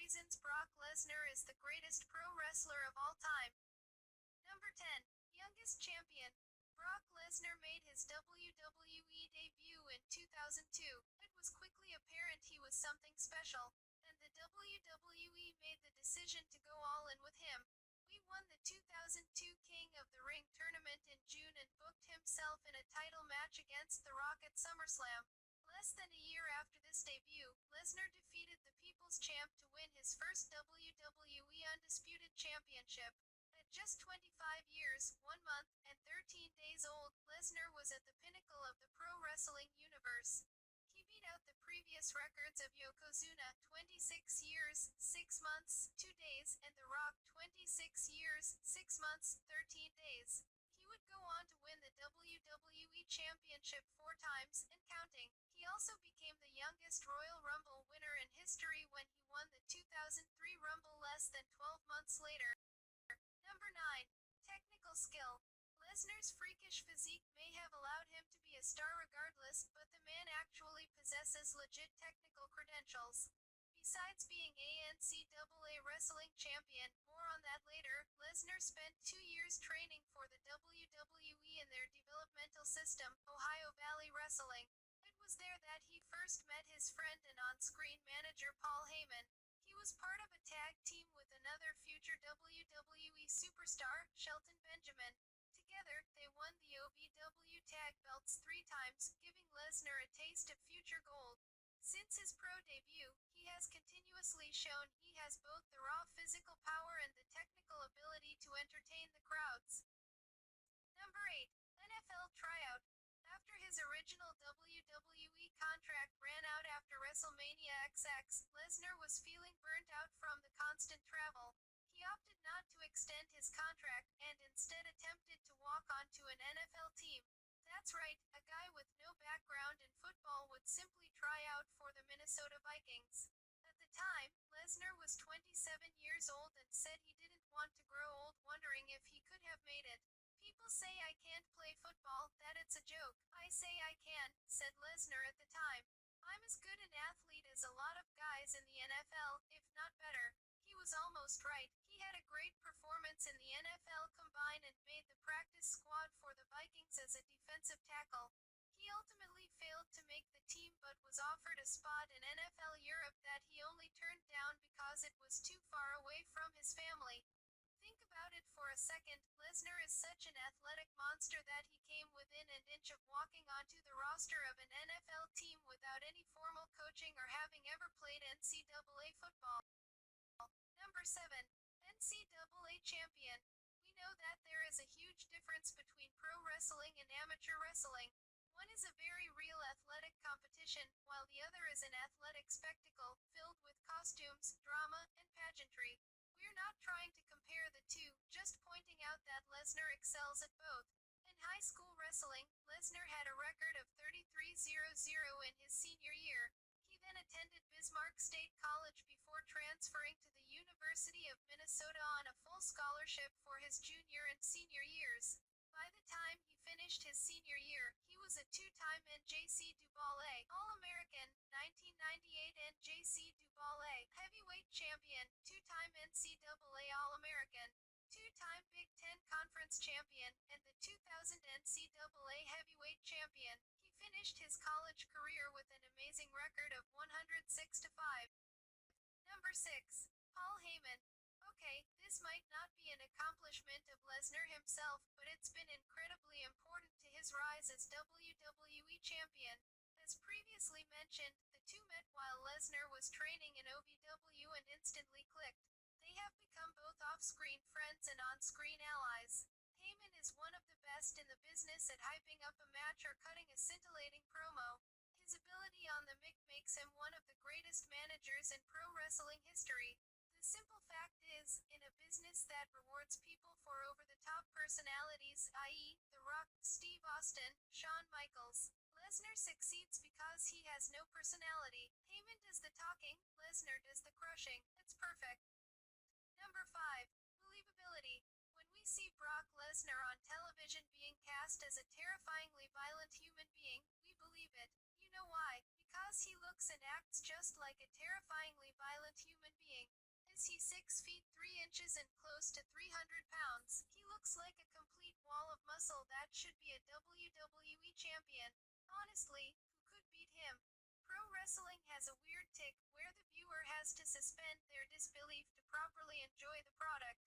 reasons Brock Lesnar is the greatest pro wrestler of all time. Number 10. Youngest champion. Brock Lesnar made his WWE debut in 2002. It was quickly apparent he was something special, and the WWE made the decision to go all in with him. He won the 2002 King of the Ring tournament in June and booked himself in a title match against The Rock at SummerSlam. Less than a year after this debut, Lesnar defeated the People's Champ to win his first WWE Undisputed Championship. At just 25 years, 1 month, and 13 days old, Lesnar was at the pinnacle of the pro wrestling universe. He beat out the previous records of Yokozuna, 26 years, 6 months, 2 days, and The Rock, 26 years, 6 months, 13 days. He would go on to win the WWE Championship 4 times, and counting. He also became the youngest Royal Rumble winner in history when he won the 2003 Rumble less than 12 months later. Number 9. Technical skill. Lesnar's freakish physique may have allowed him to be a star regardless, but the man actually possesses legit technical credentials. Besides being NCAA wrestling champion, more on that later, Lesnar spent 2 years training for the WWE in their developmental system, Ohio Valley Wrestling. It was there that he first met his friend and on-screen manager Paul Heyman. He was part of a tag team with another future WWE superstar, Shelton Benjamin. Together, they won the OVW tag belts 3 times, giving Lesnar a taste of future gold. Since his pro debut, he has continuously shown he has both the raw physical power and the technical ability to entertain the crowds. Number 8. NFL tryout. After his original WWE contract ran out after WrestleMania XX, Lesnar was feeling burnt out from the constant travel. He opted not to extend his contract, and instead attempted to walk onto an NFL team. That's right, a guy with no background in football would simply try out for the Minnesota Vikings. At the time, Lesnar was 27 years old and said he didn't want to grow old wondering if he could have made it. People say I can't play football, that it's a joke. I say I can, said Lesnar at the time. I'm as good an athlete as a lot of guys in the NFL, if not better. He was almost right. He had a great performance in the NFL Combine and made the practice squad for the Vikings as a defensive tackle. He ultimately failed to make the team but was offered a spot in NFL Europe that he only turned down because it was too far away from his family. Think about it for a second, Lesnar is such an athletic monster that he came within an inch of walking onto the roster of an NFL team without any formal coaching or having ever played NCAA football. Number 7. NCAA champion. We know that there is a huge difference between pro wrestling and amateur wrestling. One is a very real athletic competition, while the other is an athletic spectacle, filled with costumes, drama, and pageantry. We're not trying to compare the two, just pointing out that Lesnar excels at both. In high school wrestling, Lesnar had a record of 33-0-0 in his senior year. He then attended Bismarck State College before transferring to the University of Minnesota on a full scholarship for his junior and senior years. By the time he finished his senior year, he was a 2-time NJC Duval All-American, 1998 NJC Duval Heavyweight Champion, 2-time NCAA All-American, 2-time Big Ten Conference Champion, and the 2000 NCAA Heavyweight Champion. He finished his college career with an amazing record of 106-5. Number 6. Paul Heyman. Okay, this might not be an accomplishment of Lesnar himself, but it's been incredibly important to his rise as WWE Champion. As previously mentioned, the two met while Lesnar was training in OVW and instantly clicked. They have become both off-screen friends and on-screen allies. Heyman is one of the best in the business at hyping up a match or cutting a scintillating promo. His ability on the mic makes him one of the greatest managers in pro wrestling history. The simple fact is, in a business that rewards people for over-the-top personalities, i.e., The Rock, Steve Austin, Shawn Michaels, Lesnar succeeds because he has no personality. Heyman does the talking, Lesnar does the crushing. It's perfect. Number 5. Believability. When we see Brock Lesnar on television being cast as a terrifyingly violent human being, we believe it. You know why? Because he looks and acts just like a terrifyingly violent human being. 6 feet 3 inches and close to 300 pounds. He looks like a complete wall of muscle that should be a WWE champion. Honestly, who could beat him? Pro wrestling has a weird tick where the viewer has to suspend their disbelief to properly enjoy the product.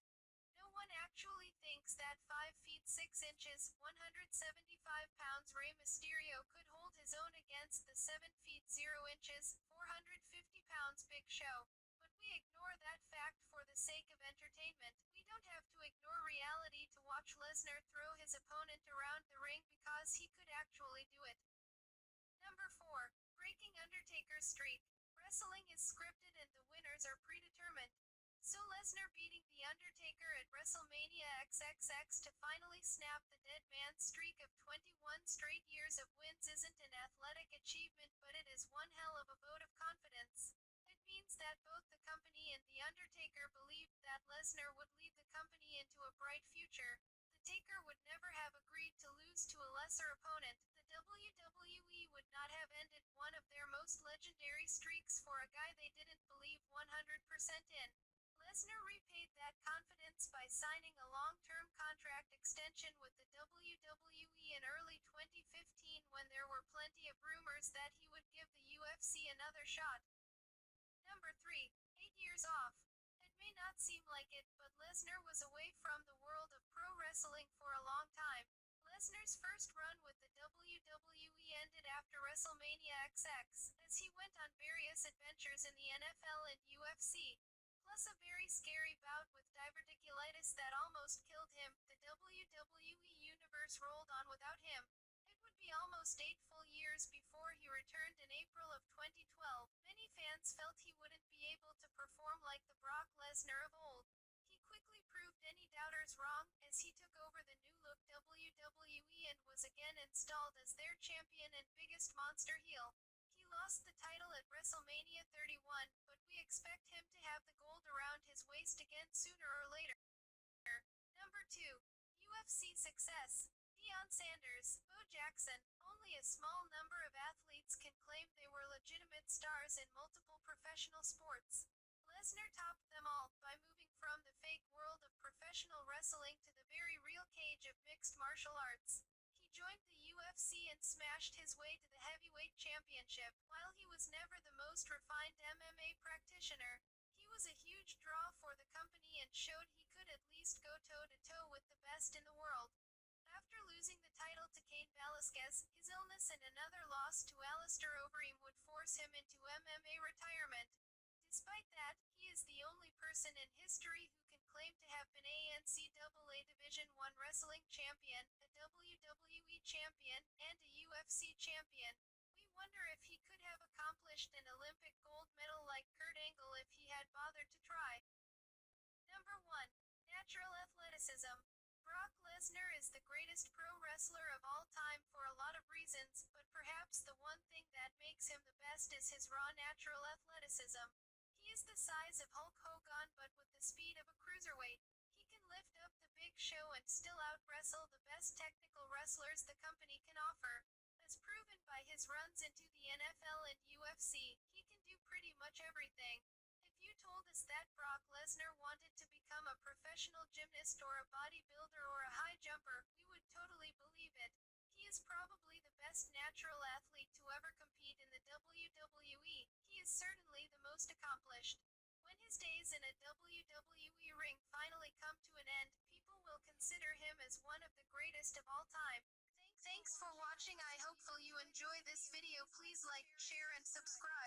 No one actually thinks that 5 feet 6 inches, 175 pounds Rey Mysterio could hold his own against the 7 feet 0 inches, 450 pounds Big Show. But we ignore that fact for the sake of entertainment. We don't have to ignore reality to watch Lesnar throw his opponent around the ring because he could actually do it. Number 4. Breaking Undertaker's streak. Wrestling is scripted and the winners are predetermined. So Lesnar beating The Undertaker at WrestleMania XXX to finally snap the dead man's streak of 21 straight years of wins isn't an athletic achievement, but it is one hell of a vote of confidence. It means that both the company and The Undertaker believed that Lesnar would lead the company into a bright future. The Taker would never have agreed to lose to a lesser opponent. The WWE would not have ended one of their most legendary streaks for a guy they didn't believe 100% in. Lesnar repaid that confidence by signing a long-term contract extension with the WWE in early 2015 when there were plenty of rumors that he would give the UFC another shot. Number 3. 8 years off. It may not seem like it, but Lesnar was away from the world of pro wrestling for a long time. Lesnar's first run with the WWE ended after WrestleMania XX, as he went on various adventures in the NFL and UFC. Plus a very scary bout with diverticulitis that almost killed him. The WWE Universe rolled on without him. It would be almost 8 full years before he returned in April of 2012. Many fans felt he wouldn't be able to perform like the Brock Lesnar of old. He quickly proved any doubters wrong, as he took over the new-look WWE and was again installed as their champion and biggest monster heel. He lost the title at WrestleMania 31, but we expect him to have the gold around his waist again sooner or later. Number 2. UFC success. Deion Sanders, Bo Jackson. Only a small number of athletes can claim they were legitimate stars in multiple professional sports. Lesnar topped them all by moving from the fake world of professional wrestling to the very real cage of mixed martial arts. He joined the UFC and smashed his way to the heavyweight championship. While he was never the most refined MMA practitioner, he was a huge draw for the company and showed he could at least go toe-to-toe with the best in the world. After losing the title to Cain Velasquez, his illness and another loss to Alistair Overeem would force him into MMA retirement. Despite that, he is the only person in history who can claim to have been a NCAA Division I wrestling champion, a WWE champion, and a UFC champion. We wonder if he could have accomplished an Olympic gold medal like Kurt Angle if he had bothered to try. Number 1. Natural athleticism. Brock Lesnar is the greatest pro wrestler of all time for a lot of reasons, but perhaps the one thing that makes him the best is his raw natural athleticism. He is the size of Hulk Hogan but with the speed of a cruiserweight. He can lift up the Big Show and still out-wrestle the best technical wrestlers the company can offer. As proven by his runs into the NFL and UFC, he can do pretty much everything. If you told us that Brock Lesnar wanted to become a professional gymnast or a bodybuilder or a high jumper, we would totally believe it. He is probably the best natural athlete to ever compete in the WWE. He is certainly the most accomplished. When his days in a WWE ring finally come to an end, people will consider him as one of the greatest of all time. Thanks for watching. I hope you enjoy this video. Please like, share and subscribe.